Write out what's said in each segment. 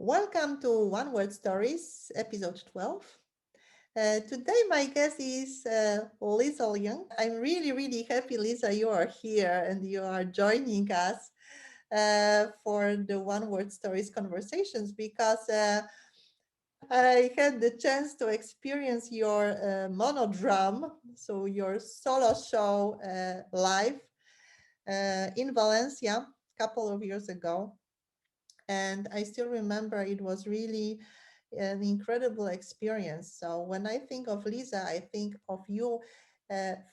Welcome to One Word Stories, episode 12. Today, my guest is Lisa Liang. I'm really, really happy, Lisa, you are here and you are joining us for the One Word Stories conversations because I had the chance to experience your monodram, so your solo show live in Valencia a couple of years ago. And I still remember it was really an incredible experience. So when I think of Lisa, I think of you,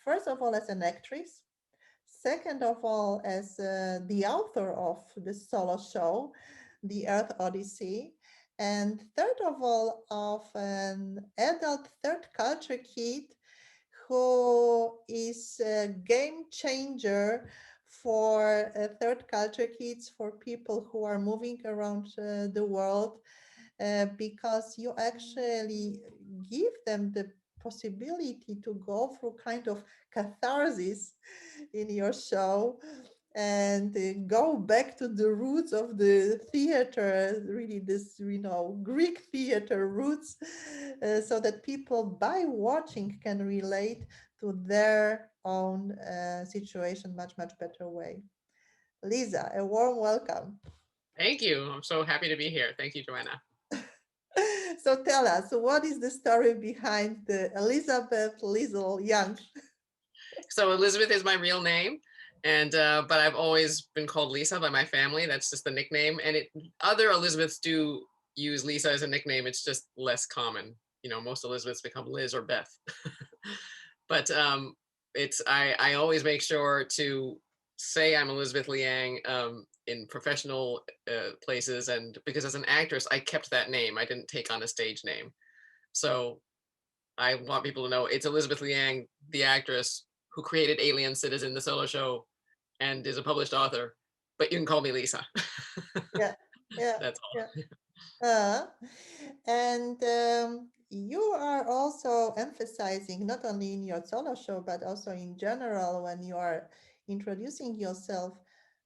first of all, as an actress, second of all, as the author of the solo show, The Earth Odyssey, and third of all, of an adult third culture kid who is a game changer for third culture kids, for people who are moving around the world, because you actually give them the possibility to go through kind of catharsis in your show and go back to the roots of the theater, really this, Greek theater roots, so that people by watching can relate to their own situation much, much better way. Lisa, a warm welcome. Thank you. I'm so happy to be here. Thank you, Joanna. So tell us, what is the story behind the Elizabeth Liesel Young? So Elizabeth is my real name, and but I've always been called Lisa by my family. That's just the nickname. And other Elizabeths do use Lisa as a nickname. It's just less common. Most Elizabeths become Liz or Beth. But it's I always make sure to say I'm Elizabeth Liang in professional places, and because as an actress, I kept that name. I didn't take on a stage name. So I want people to know it's Elizabeth Liang, the actress who created Alien Citizen, the solo show, and is a published author. But you can call me Lisa. Yeah, yeah, That's all. yeah. And you are also emphasizing not only in your solo show, but also in general when you are introducing yourself,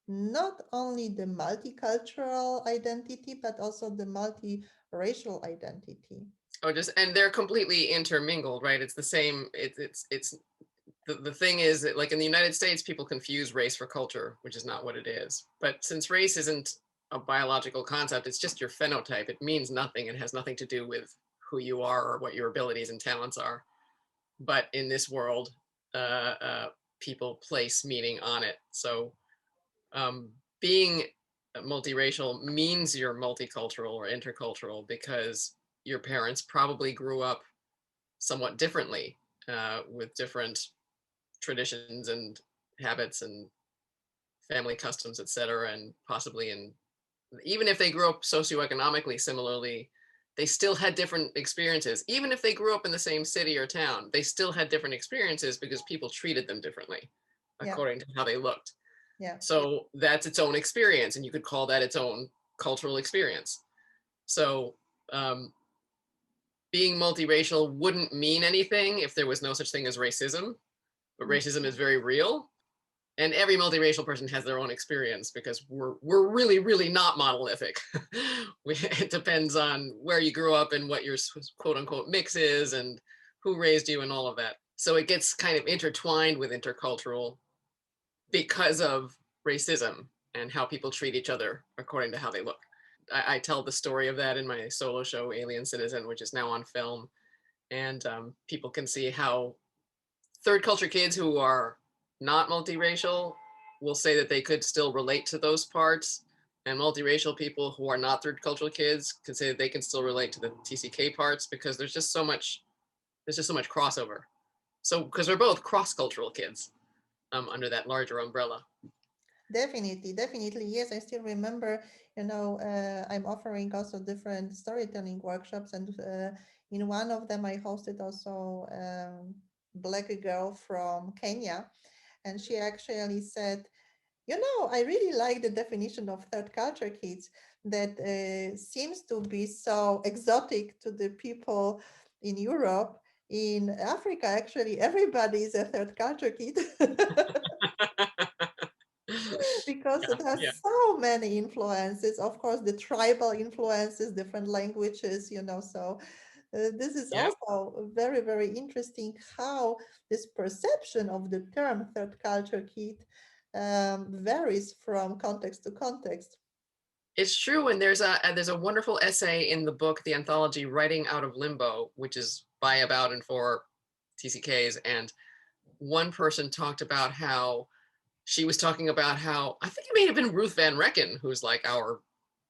not only the multicultural identity, but also the multiracial identity. Oh, just and they're completely intermingled, right? It's the same. It's the thing is that, like in the United States, people confuse race for culture, which is not what it is. But since race isn't a biological concept, it's just your phenotype. It means nothing. It has nothing to do with who you are or what your abilities and talents are. But in this world, people place meaning on it. So um, being multiracial means you're multicultural or intercultural because your parents probably grew up somewhat differently with different traditions and habits and family customs, etc. And possibly even if they grew up socioeconomically similarly, they still had different experiences. Even if they grew up in the same city or town, they still had different experiences because people treated them differently Yeah, according to how they looked. yeah, So that's its own experience, and you could call that its own cultural experience. So um, being multiracial wouldn't mean anything if there was no such thing as racism, but mm, racism is very real. And every multiracial person has their own experience because we're really not monolithic. It depends on where you grew up and what your quote unquote mix is and who raised you and all of that. So it gets kind of intertwined with intercultural because of racism and how people treat each other according to how they look. I tell the story of that in my solo show, Alien Citizen, which is now on film. And people can see how third culture kids who are not multiracial will say that they could still relate to those parts. And multiracial people who are not third cultural kids can say that they can still relate to the TCK parts because there's just so much crossover. So because we're both cross-cultural kids under that larger umbrella. definitely, definitely. Yes, I still remember, I'm offering also different storytelling workshops, and in one of them, I hosted also Black girl from Kenya, and she actually said, I really like the definition of third culture kids that seems to be so exotic to the people in Europe. In Africa, actually, everybody is a third culture kid. because Yeah, it has yeah, so many influences. Of course, the tribal influences, different languages, so this is yeah. also very, very interesting how this perception of the term third culture kid varies from context to context. It's true, and there's a wonderful essay in the book, the anthology "Writing Out of Limbo," which is by, about, and for TCKs. And one person talked about how she was talking about how, I think it may have been Ruth Van Recken, who's like our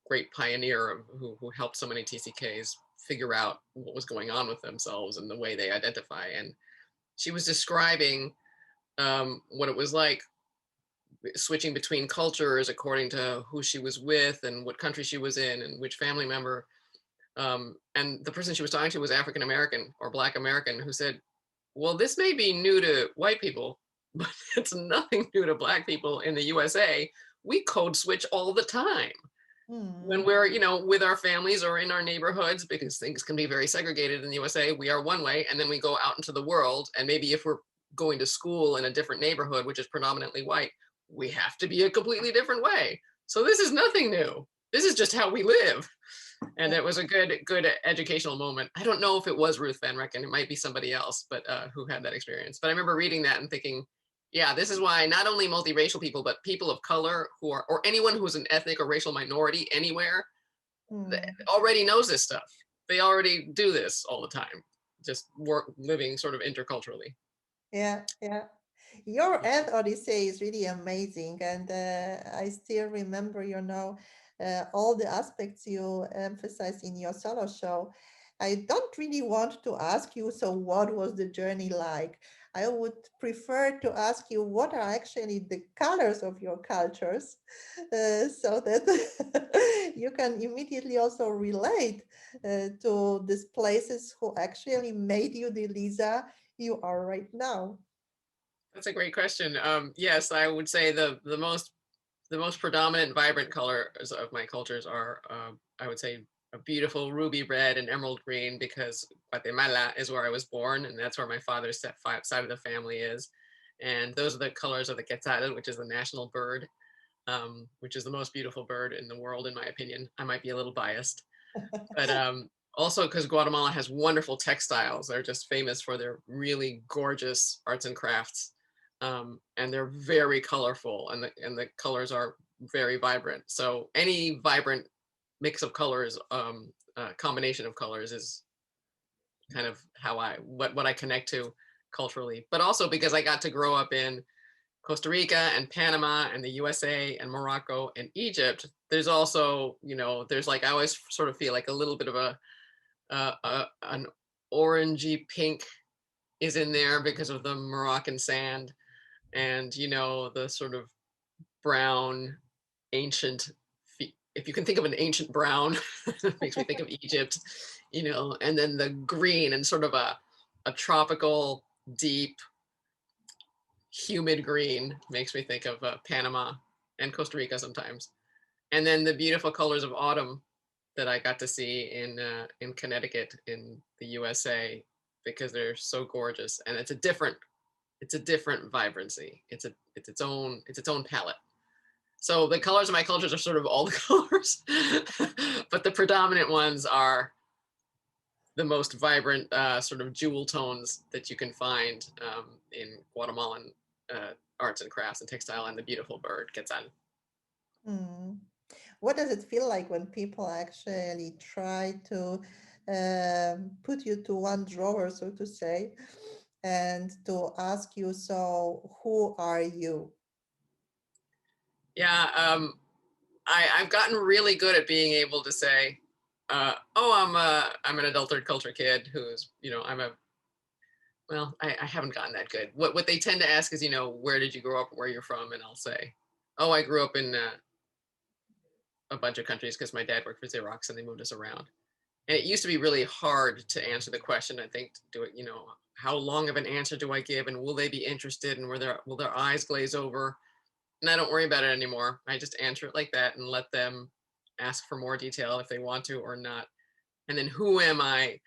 great pioneer who helped so many TCKs figure out what was going on with themselves and the way they identify. And she was describing what it was like switching between cultures according to who she was with and what country she was in and which family member. And the person she was talking to was African American or Black American, who said, well, this may be new to white people, but it's nothing new to Black people in the USA. We code switch all the time when Hmm. we're, with our families or in our neighborhoods, because things can be very segregated in the USA. We are one way, and then we go out into the world, and maybe if we're going to school in a different neighborhood, which is predominantly white, we have to be a completely different way. So this is nothing new. This is just how we live. And it was a good educational moment. I don't know if it was Ruth Van Recken. It might be somebody else, but who had that experience. But I remember reading that and thinking, yeah, this is why not only multiracial people, but people of color who are, or anyone who's an ethnic or racial minority anywhere, Hmm. already knows this stuff. They already do this all the time, just living sort of interculturally. Yeah, yeah. Your Ant Odyssey is really amazing, and I still remember, all the aspects you emphasize in your solo show. I don't really want to ask you, so what was the journey like? I would prefer to ask you what are actually the colors of your cultures, so that you can immediately also relate to these places who actually made you the Lisa you are right now. That's a great question. Yes, I would say the most predominant vibrant colors of my cultures are, I would say, a beautiful ruby red and emerald green, because Guatemala is where I was born, and that's where my father's side of the family is. And those are the colors of the quetzal, which is the national bird, which is the most beautiful bird in the world, in my opinion. I might be a little biased, but also because Guatemala has wonderful textiles. They're just famous for their really gorgeous arts and crafts, and they're very colorful, and the colors are very vibrant. So any vibrant mix of colors, combination of colors, is kind of how what I connect to culturally. But also because I got to grow up in Costa Rica and Panama and the USA and Morocco and Egypt. There's also, there's like, I always sort of feel like a little bit of an orangey pink is in there because of the Moroccan sand, and the sort of brown ancient. If you can think of an ancient brown, it makes me think of Egypt, and then the green and sort of a tropical, deep, humid green makes me think of Panama and Costa Rica sometimes. And then the beautiful colors of autumn that I got to see in Connecticut in the USA, because they're so gorgeous, and it's a different vibrancy. It's its own palette. So the colors of my cultures are sort of all the colors, but the predominant ones are the most vibrant sort of jewel tones that you can find in Guatemalan arts and crafts and textile, and the beautiful bird quetzal. Hmm. What does it feel like when people actually try to put you to one drawer, so to say, and to ask you, so who are you? Yeah, I've gotten really good at being able to say, "Oh, I'm an adult third culture kid who's, I'm a well, I haven't gotten that good. What they tend to ask is, where did you grow up, where you're from, and I'll say, oh, I grew up in a bunch of countries because my dad worked for Xerox and they moved us around. And it used to be really hard to answer the question. I think, do it, how long of an answer do I give, and will they be interested, and will their eyes glaze over? And I don't worry about it anymore. I just answer it like that and let them ask for more detail if they want to or not. And then who am I?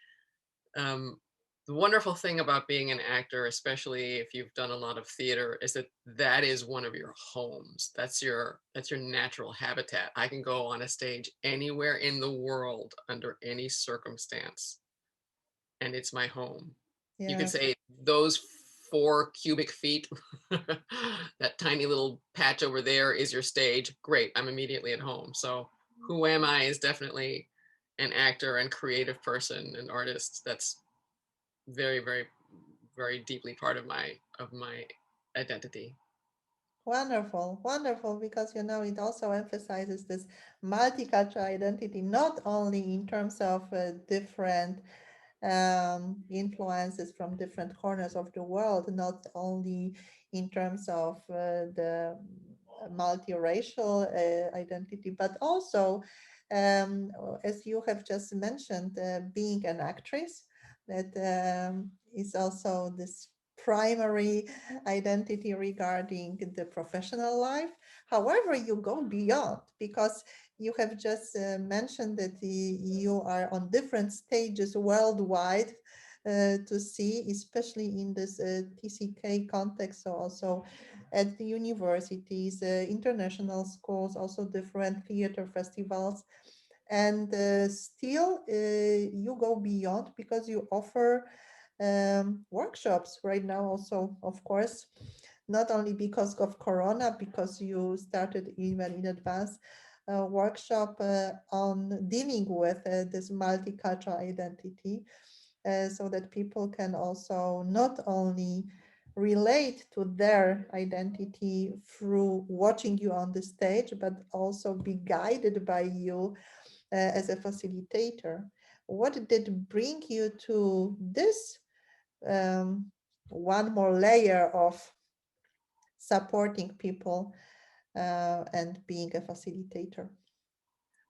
Um, the wonderful thing about being an actor, especially if you've done a lot of theater, is that that is one of your homes. That's your natural habitat. I can go on a stage anywhere in the world under any circumstance, and it's my home. You could Yeah, say those 4 cubic feet, that tiny little patch over there is your stage. Great, I'm immediately at home. So who am I is definitely an actor and creative person and artist. That's very, very, very deeply part of my identity. wonderful, wonderful, because it also emphasizes this multicultural identity, not only in terms of different influences from different corners of the world, not only in terms of the multiracial identity, but also, as you have just mentioned, being an actress, that is also this primary identity regarding the professional life. However, you go beyond because you have just mentioned that you are on different stages worldwide to see, especially in this TCK context. So also at the universities, international schools, also different theater festivals. And still, you go beyond because you offer workshops right now, also, of course, not only because of Corona, because you started even in advance workshop on dealing with this multicultural identity so that people can also not only relate to their identity through watching you on the stage, but also be guided by you as a facilitator. What did bring you to this um, one more layer of supporting people and being a facilitator?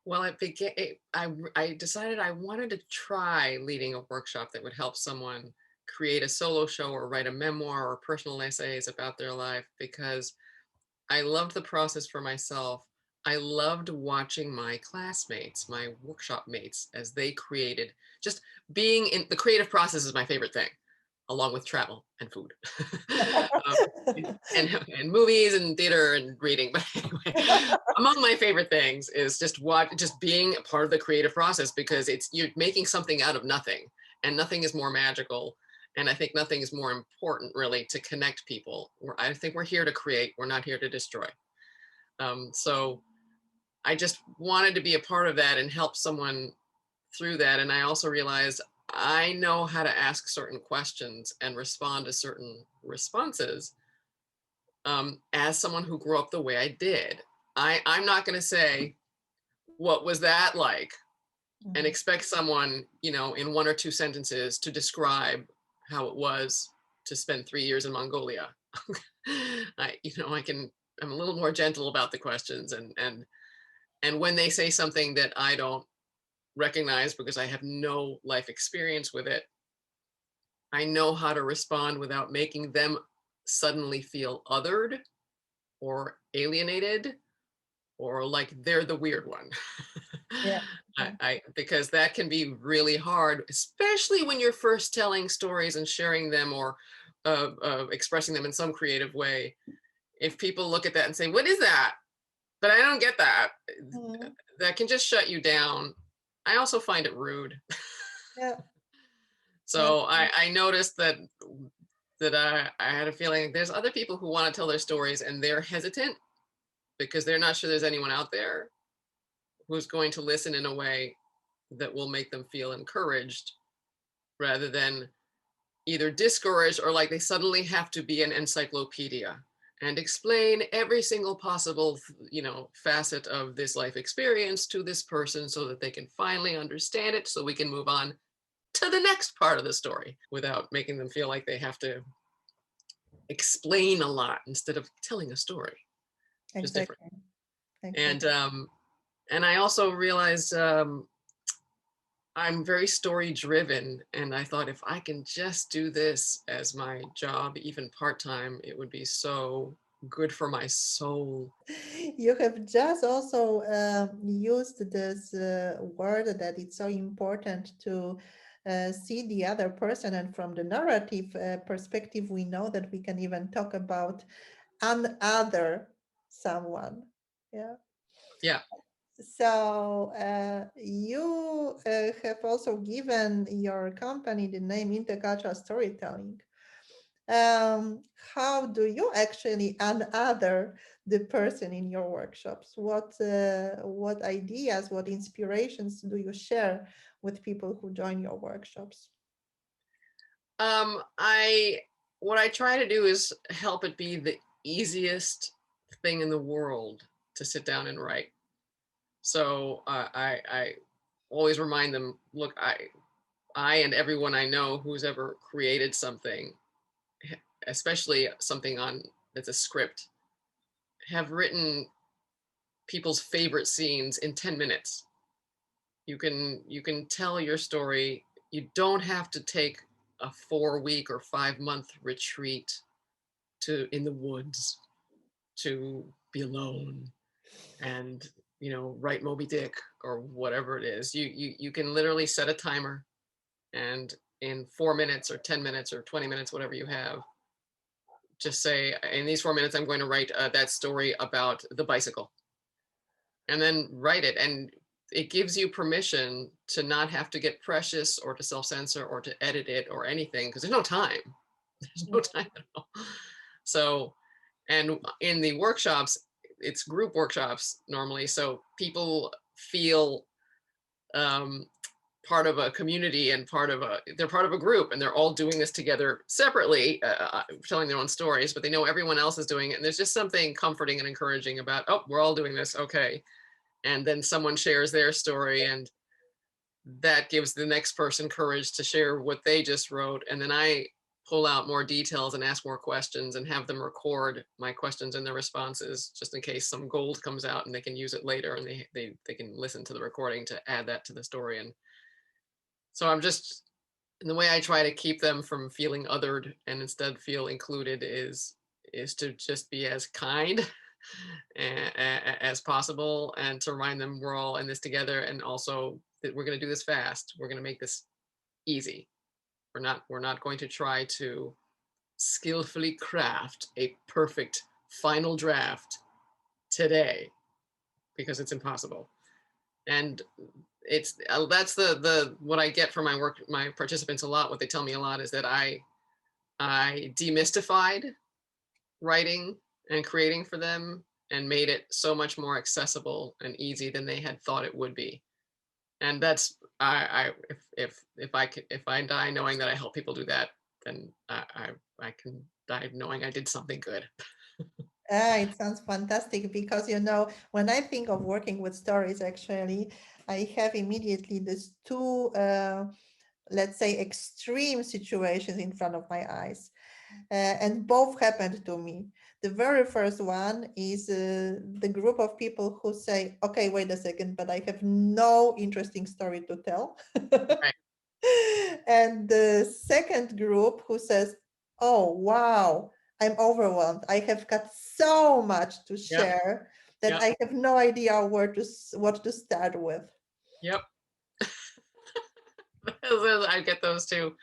Well, I decided I wanted to try leading a workshop that would help someone create a solo show or write a memoir or personal essays about their life because I loved the process for myself. I loved watching my classmates, my workshop mates, as they created. Just being in the creative process is my favorite thing, along with travel and food, um, and movies and theater and reading. But anyway, among my favorite things is just being a part of the creative process because you're making something out of nothing, and nothing is more magical. And I think nothing is more important, really, to connect people. I think we're here to create. We're not here to destroy. So I just wanted to be a part of that and help someone through that. And I also realized I know how to ask certain questions and respond to certain responses as someone who grew up the way I did. I'm not going to say, what was that like? And Mhm. expect someone, in 1 or 2 sentences to describe how it was to spend 3 years in Mongolia. I'm a little more gentle about the questions and when they say something that I don't recognize because I have no life experience with it, I know how to respond without making them suddenly feel othered or alienated or like they're the weird one. Yeah, yeah. Because that can be really hard, especially when you're first telling stories and sharing them or expressing them in some creative way. If people look at that and say, "What is that?" But I don't get that. Mhm. That can just shut you down. I also find it rude. Yeah, yeah. So I noticed that I had a feeling there's other people who want to tell their stories and they're hesitant because they're not sure there's anyone out there who's going to listen in a way that will make them feel encouraged rather than either discouraged or like they suddenly have to be an encyclopedia and explain every single possible facet of this life experience to this person so that they can finally understand it so we can move on to the next part of the story without making them feel like they have to explain a lot instead of telling a story, which is different. Exactly, and exactly. um and I also realized I'm very story driven, and I thought if I can just do this as my job, even part time, it would be so good for my soul. You have just also used this word that it's so important to see the other person, and from the narrative perspective, we know that we can even talk about another someone. Yeah. Yeah. So you have also given your company the name Intercultural Storytelling. How do you actually unother the person in your workshops? What ideas, what inspirations do you share with people who join your workshops? I what I try to do is help it be the easiest thing in the world to sit down and write. So I always remind them, look, I and everyone I know who's ever created something, especially something on that's a script, have written people's favorite scenes in 10 minutes. You can tell your story. You don't have to take a 4 week or 5 month retreat to in the woods to be alone and write Moby Dick or whatever it is. You can literally set a timer, and in 4 minutes or 10 minutes or 20 minutes, whatever you have, just say, in these 4 minutes I'm going to write that story about the bicycle, and then write it. And it gives you permission to not have to get precious or to self-censor or to edit it or anything, because there's no time. There's no time at all. So, and in the workshops, it's group workshops normally, so people feel um, part of a community and they're part of a group, and they're all doing this together separately, telling their own stories, but they know everyone else is doing it, and there's just something comforting and encouraging about, oh, we're all doing this, okay. And then someone shares their story, and that gives the next person courage to share what they just wrote, and then I pull out more details and ask more questions and have them record my questions and their responses, just in case some gold comes out and they can use it later, and they can listen to the recording to add that to the story. And so I'm just, and the way I try to keep them from feeling othered and instead feel included is to just be as kind as possible, and to remind them we're all in this together, and also that we're going to do this fast. We're going to make this easy. We're not going to try to skillfully craft a perfect final draft today, because it's impossible. And it's that's the what I get from my participants a lot. What they tell me a lot is that I demystified writing and creating for them, and made it so much more accessible and easy than they had thought it would be. And that's, I if I die knowing that I help people do that, then I can die knowing I did something good. It sounds fantastic because, when I think of working with stories, actually, I have immediately these two, let's say, extreme situations in front of my eyes. And both happened to me. The very first one is the group of people who say, okay, wait a second, but I have no interesting story to tell. Right. And the second group who says, oh, wow, I'm overwhelmed. I have got so much to Yep. share that Yep. I have no idea what to start with. Yep. I get those too.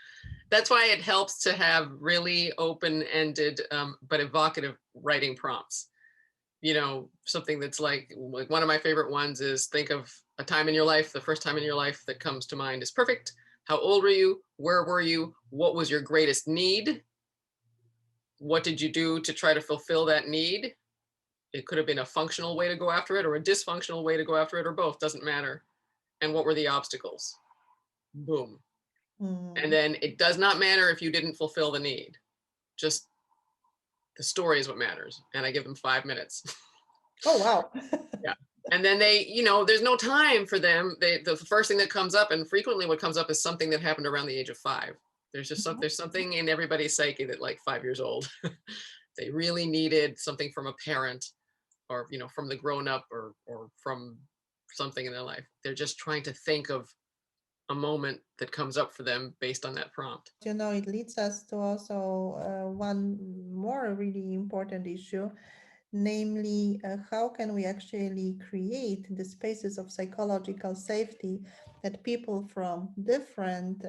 That's why it helps to have really open-ended but evocative writing prompts. Something that's like one of my favorite ones is, think of a time in your life. The first time in your life that comes to mind is perfect. How old were you? Where were you? What was your greatest need? What did you do to try to fulfill that need? It could have been a functional way to go after it, or a dysfunctional way to go after it, or both, doesn't matter. And what were the obstacles? Boom. And Hmm. then it does not matter if you didn't fulfill the need. Just the story is what matters. And I give them 5 minutes. Oh, wow. Yeah. And then there's no time for them. The first thing that comes up, and frequently what comes up, is something that happened around the age of 5. There's something in everybody's psyche that, like, 5 years old, they really needed something from a parent, or from the grown up, or from something in their life. They're just trying to think of a moment that comes up for them based on that prompt. It leads us to also one more really important issue. namely, how can we actually create the spaces of psychological safety that people from different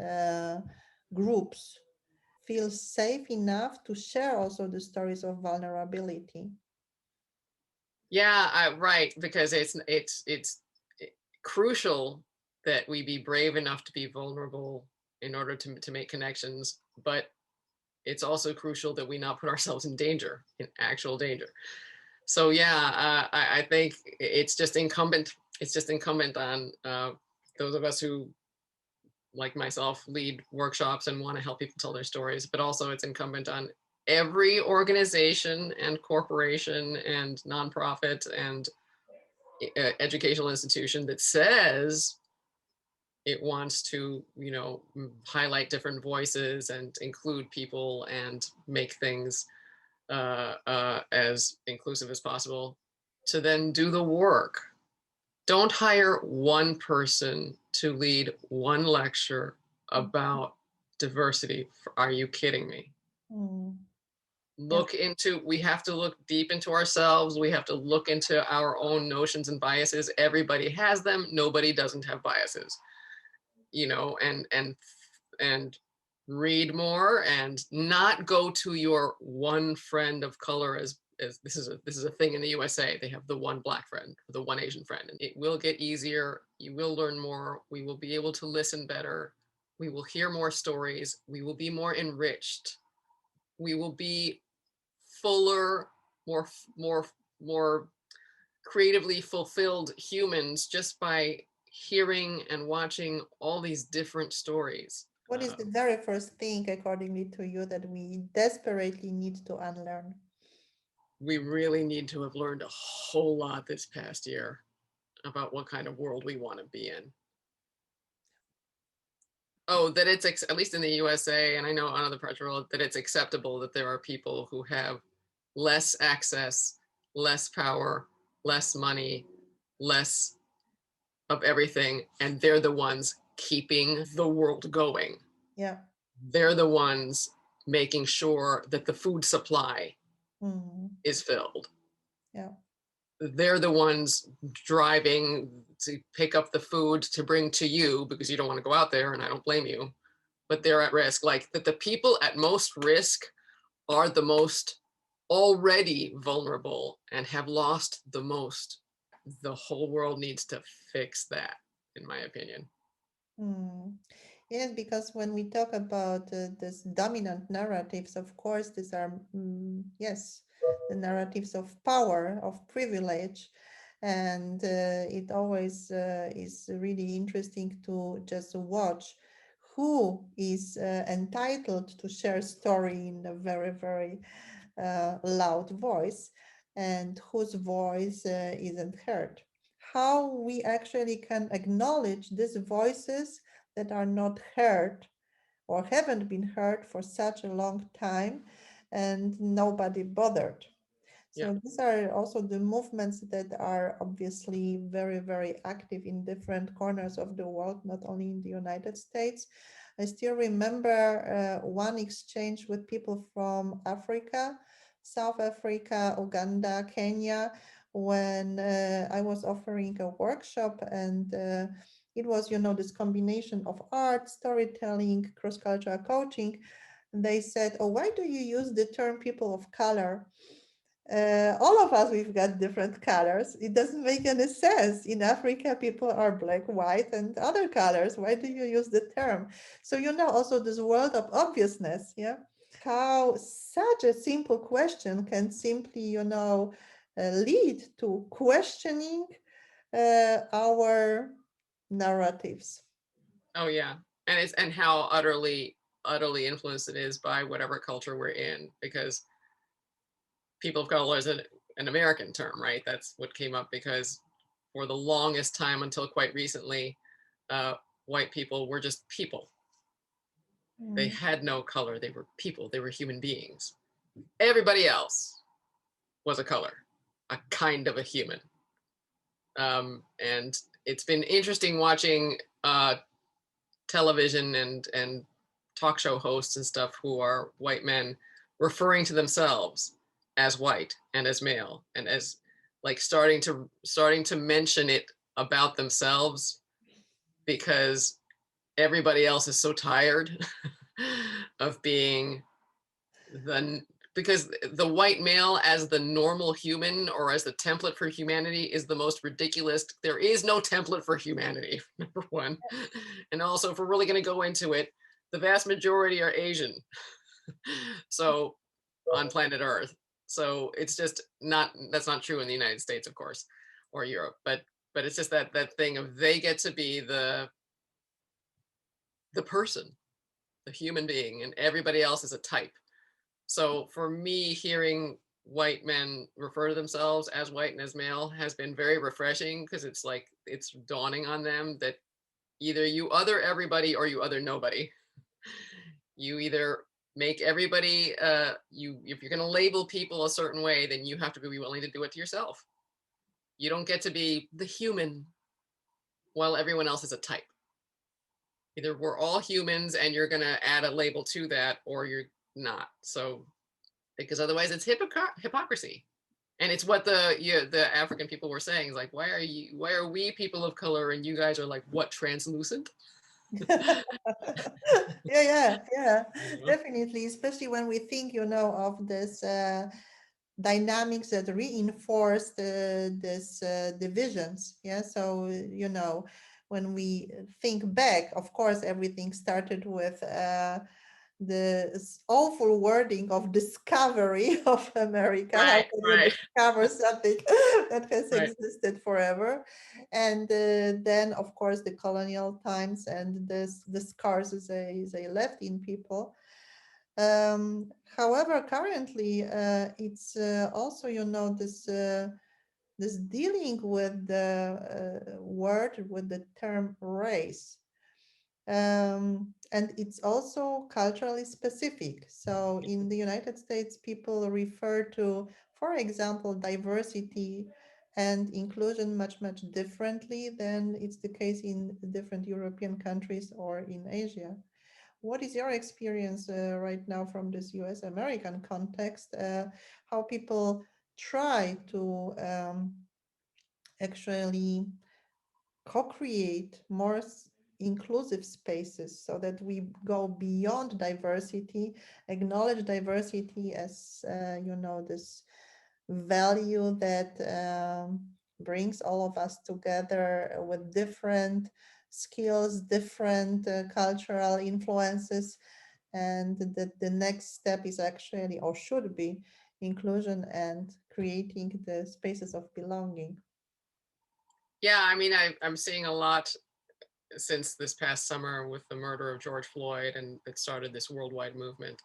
groups feel safe enough to share also the stories of vulnerability. Yeah, right, because it's crucial that we be brave enough to be vulnerable in order to make connections, but it's also crucial that we not put ourselves in danger, in actual danger. So yeah, I think it's just incumbent on those of us who, like myself, lead workshops and want to help people tell their stories, but also it's incumbent on every organization and corporation and nonprofit and educational institution that says it wants to, highlight different voices and include people and make things as inclusive as possible, to then do the work. Don't hire one person to lead one lecture about diversity. Are you kidding me? Mm. Yeah. We have to look deep into ourselves. We have to look into our own notions and biases. Everybody has them. Nobody doesn't have biases, and read more and not go to your one friend of color as this is a thing in the USA. They have the one black friend, the one Asian friend, and it will get easier. You will learn more. We will be able to listen better. We will hear more stories. We will be more enriched. We will be fuller, more more more creatively fulfilled humans just by hearing and watching all these different stories. What is the very first thing, accordingly to you, that we desperately need to unlearn? We really need to have learned a whole lot this past year about what kind of world we want to be in. Oh, that it's at least in the USA, and I know on other parts of the world, that it's acceptable that there are people who have less access, less power, less money, less of everything, and they're the ones keeping the world going. Yeah. They're the ones making sure that the food supply is filled. Yeah. They're the ones driving to pick up the food to bring to you because you don't want to go out there, and I don't blame you, but they're at risk. Like that, the people at most risk are the most already vulnerable and have lost the most. The whole world needs to fix that, in my opinion. Mm. Yes, because when we talk about this dominant narratives, of course, these are, yes, the narratives of power, of privilege. And it always is really interesting to just watch who is entitled to share story in a very, very loud voice and whose voice isn't heard. How we actually can acknowledge these voices that are not heard or haven't been heard for such a long time and nobody bothered. Yeah. So these are also the movements that are obviously very, very active in different corners of the world, not only in the United States. I still remember one exchange with people from Africa, South Africa, Uganda, Kenya, when I was offering a workshop, and it was, this combination of art, storytelling, cross-cultural coaching. They said, "Oh, why do you use the term people of color? All of us, we've got different colors. It doesn't make any sense. In Africa, people are black, white, and other colors. Why do you use the term?" So, also this world of obviousness, yeah? How such a simple question can simply, lead to questioning our narratives. Oh yeah. And how utterly influenced it is by whatever culture we're in, because people of color is an American term, right? That's what came up because for the longest time until quite recently, uh, white people were just people. They Mm. had no color. They were people. They were human beings. Everybody else was a color, a kind of a human. And it's been interesting watching television and talk show hosts and stuff who are white men referring to themselves as white and as male, and as like starting to mention it about themselves, because everybody else is so tired of being the because the white male as the normal human or as the template for humanity is the most ridiculous. There is no template for humanity, number one. And also, if we're really going to go into it, the vast majority are Asian. So on planet Earth. So it's just not, that's not true in the United States, of course, or Europe, but it's just that thing of they get to be the person, the human being, and everybody else is a type. So for me, hearing white men refer to themselves as white and as male has been very refreshing, because it's like it's dawning on them that either you other everybody or you other nobody. You either make everybody you if you're going to label people a certain way, then you have to be willing to do it to yourself. You don't get to be the human while everyone else is a type. Either we're all humans and you're going to add a label to that, or you're not. So because otherwise it's hypocrisy. And it's what the African people were saying, is like, why are we people of color and you guys are like, what, translucent? Yeah, yeah, definitely. Especially when we think, of this dynamics that reinforce this divisions. Yeah, so when we think back, of course, everything started with the awful wording of discovery of America. How Right, can you right, discover something that has right. existed forever? And then, of course, the colonial times and the scars they left in people. However, currently, it's also, this dealing with the word, with the term race. And it's also culturally specific. So in the United States, people refer to, for example, diversity and inclusion much, much differently than it's the case in different European countries or in Asia. What is your experience right now from this US American context? How people try to actually co-create more inclusive spaces so that we go beyond diversity, acknowledge diversity as this value that brings all of us together with different skills, different cultural influences, and that the next step is actually, or should be, inclusion and creating the spaces of belonging. Yeah, I mean, I'm seeing a lot since this past summer with the murder of George Floyd, and it started this worldwide movement.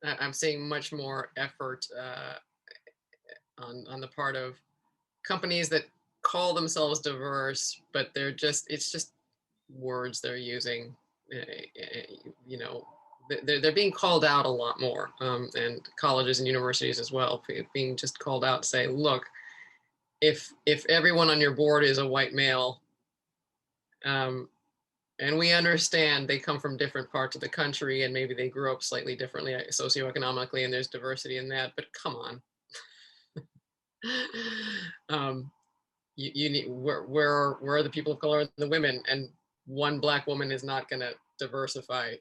I'm seeing much more effort on the part of companies that call themselves diverse, but it's just words they're using. You know, they're being called out a lot more, and colleges and universities as well, being just called out to say, look, if everyone on your board is a white male, um, and we understand they come from different parts of the country and maybe they grew up slightly differently socioeconomically, and there's diversity in that, but come on. um, you need where are the people of color and the women, and one black woman is not going to diversify,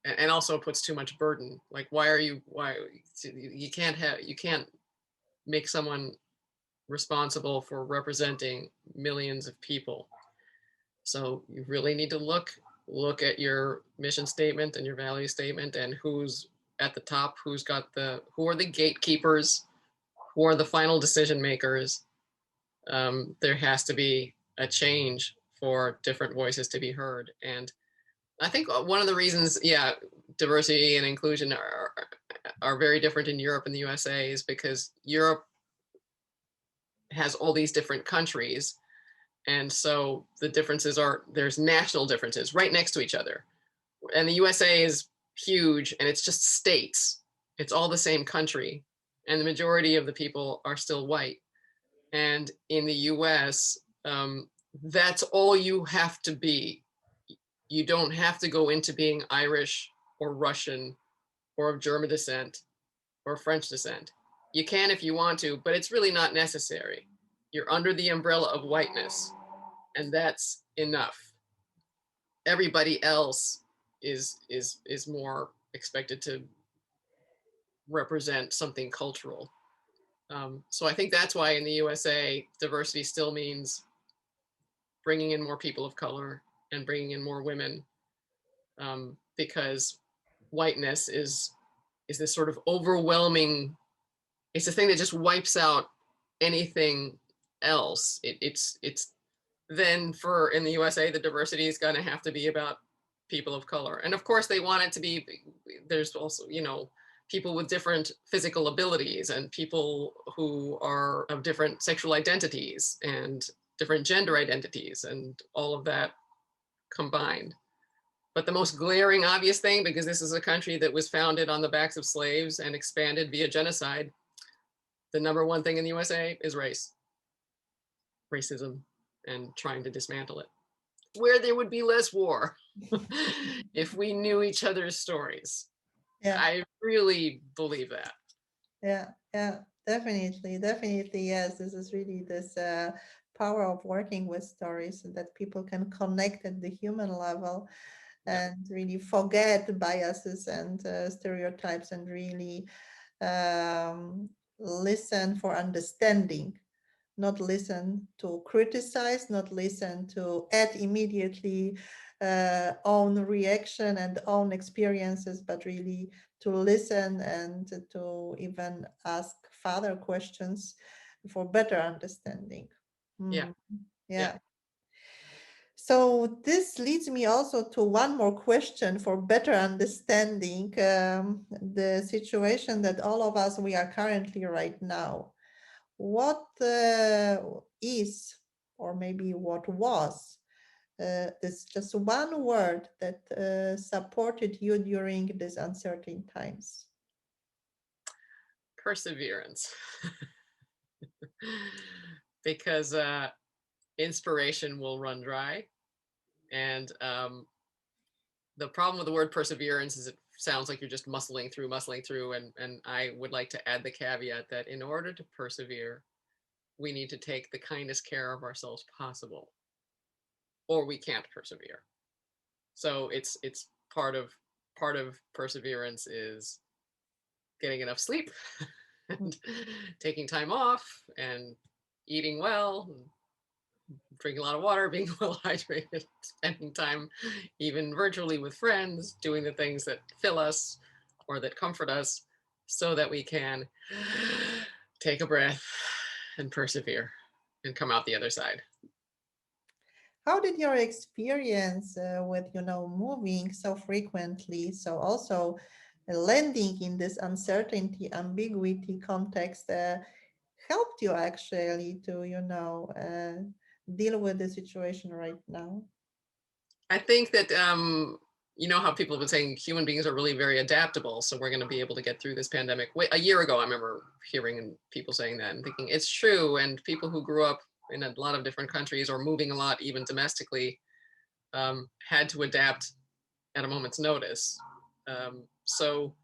and also puts too much burden. Like, why you can't make someone responsible for representing millions of people. So you really need to look at your mission statement and your value statement, and who's at the top, who are the gatekeepers, who are the final decision makers. There has to be a change for different voices to be heard. And I think one of the reasons, yeah, diversity and inclusion are very different in Europe and the USA is because Europe has all these different countries. And so the differences there's national differences right next to each other. And the USA is huge and it's just states. It's all the same country. And the majority of the people are still white. And in the US, that's all you have to be. You don't have to go into being Irish or Russian or of German descent. or French descent. You can if you want to, but it's really not necessary. You're under the umbrella of whiteness, and that's enough. Everybody else is more expected to represent something cultural. So I think that's why in the USA, diversity still means bringing in more people of color and bringing in more women, because whiteness is this sort of overwhelming. It's a thing that just wipes out anything else. It's then for in the USA, the diversity is going to have to be about people of color, and of course they want it to be. There's also people with different physical abilities and people who are of different sexual identities and different gender identities and all of that combined. But the most glaring obvious thing, because this is a country that was founded on the backs of slaves and expanded via genocide, the number one thing in the USA is racism, and trying to dismantle it. Where there would be less war if we knew each other's stories. Yeah, I really believe that. yeah, yeah, definitely, definitely. Yes, this is really this power of working with stories, and that people can connect at the human level Yeah, and really forget biases and stereotypes and really um, listen for understanding, not listen to criticize, not listen to add immediately own reaction and own experiences, but really to listen and to even ask further questions for better understanding. yeah, Mm, yeah. yeah. So this leads me also to one more question for better understanding the situation that all of us we are currently right now. What is, or maybe what was, this just one word that supported you during these uncertain times? Perseverance. Because inspiration will run dry. And the problem with the word perseverance is it sounds like you're just muscling through. And I would like to add the caveat that in order to persevere, we need to take the kindest care of ourselves possible, or we can't persevere. So it's part of perseverance is getting enough sleep and taking time off and eating well, drinking a lot of water, being well hydrated, spending time even virtually with friends, doing the things that fill us or that comfort us so that we can take a breath and persevere and come out the other side. How did your experience with, moving so frequently, so also landing in this uncertainty, ambiguity context, helped you actually to, deal with the situation right now? I think that you know how people have been saying human beings are really very adaptable, so we're going to be able to get through this pandemic. A year ago, I remember hearing people saying that and thinking it's true. And people who grew up in a lot of different countries or moving a lot, even domestically, had to adapt at a moment's notice. So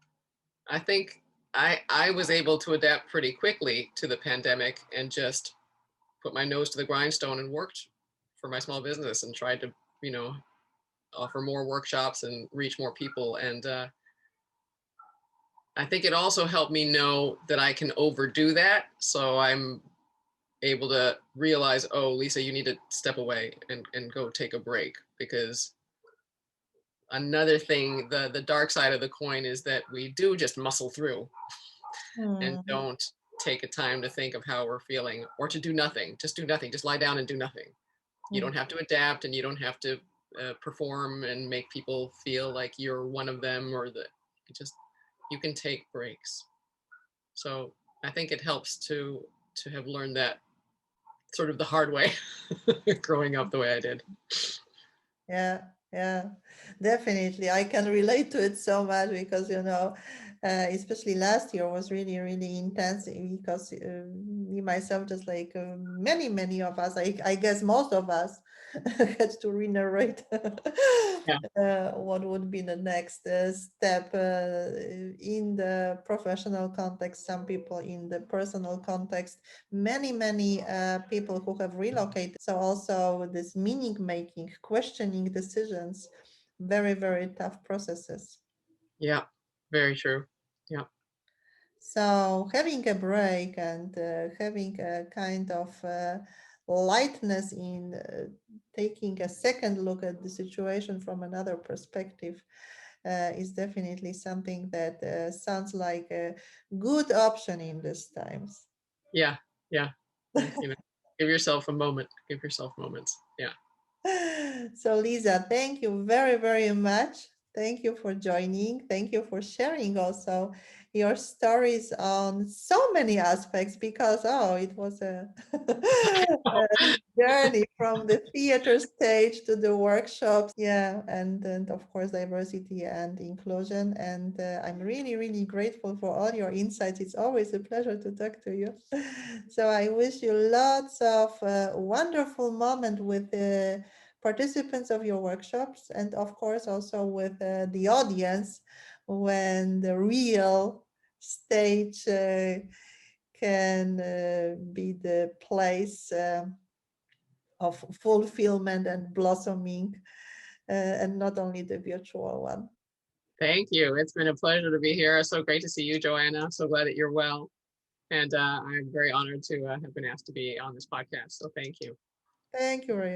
I think I was able to adapt pretty quickly to the pandemic and just put my nose to the grindstone and worked for my small business and tried to you know offer more workshops and reach more people. And I think it also helped me know that I can overdo that. So I'm able to realize, oh, Lisa, you need to step away and go take a break. Because another thing, the dark side of the coin is that we do just muscle through and Hmm. don't take a time to think of how we're feeling or to do nothing. Just do nothing. Just lie down and do nothing. You Hmm. don't have to adapt and you don't have to perform and make people feel like you're one of them or that you can take breaks. So I think it helps to have learned that sort of the hard way growing up the way I did. Yeah, yeah, definitely. I can relate to it so much because, especially last year was really, really intense because me myself, just like many of us, I guess most of us, had to re-narrate Yeah. what would be the next step in the professional context, some people in the personal context, many people who have relocated. So also this meaning making, questioning decisions, very tough processes. Yeah. Very true. Yeah. So having a break and having a kind of lightness in taking a second look at the situation from another perspective is definitely something that sounds like a good option in these times. Yeah. Yeah. Give yourself a moment. Give yourself moments. Yeah. So, Lisa, thank you very much. Thank you for joining. Thank you for sharing also your stories on so many aspects because, oh, it was a, a journey from the theater stage to the workshops. Yeah, and of course, diversity and inclusion. And I'm really grateful for all your insights. It's always a pleasure to talk to you. So, I wish you lots of wonderful moment with the participants of your workshops and of course also with the audience when the real stage can be the place of fulfillment and blossoming and not only the virtual one. Thank you. It's been a pleasure to be here. It's so great to see you, Joanna. So glad that you're well. And I'm very honored to have been asked to be on this podcast. So thank you. Thank you very